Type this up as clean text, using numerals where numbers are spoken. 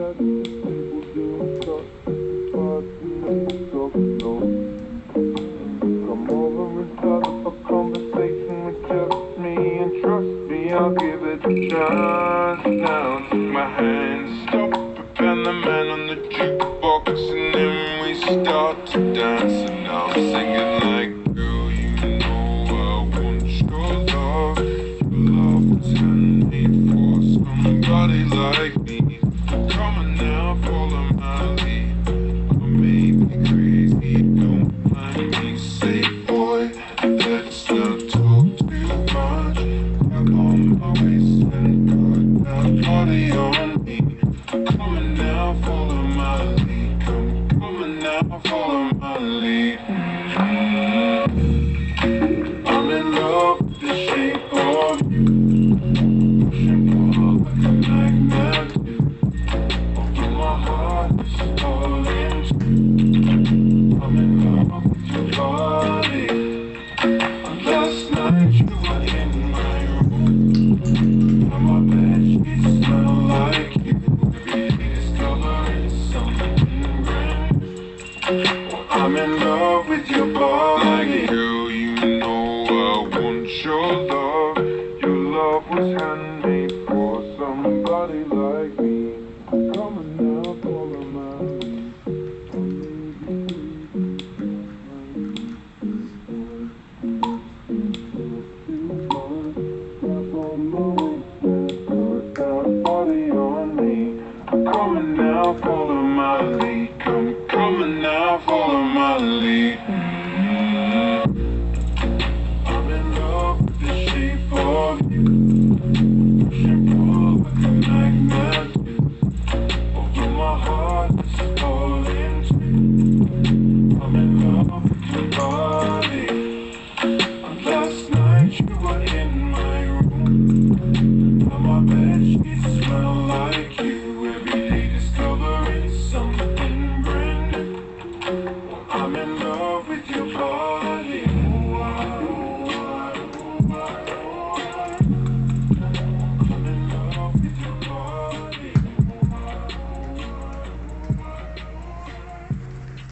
that people do stuff, but we talk slow. Come over and start up a conversation with just me, and trust me, I'll give it a chance. Now take my hand, stop it, and the man on the jukebox, and then we start to dance. And now I'm singing like, girl, you know I want your love. Your love was handmade for somebody like me. Come on now, follow my lead. I may be crazy, don't mind me. Say, boy, let's not talk too much. Back on my waist and put that body on me. Come on now, follow my lead. Come on now, follow my lead. I'm in love with the shape of you. Pushing pull like a magnet. Although my heart is falling too. I'm in love with your body. Last night you were in my room. Now my bed sheets smell like you. Every day discovering something brand new. Well, I'm in love with your body. Girl, you know I want your love. Your love was handmade for somebody like me. Come on now, follow my lead. Come on now, follow my lead. Come on now, follow my lead. I'm in love with the shape of you.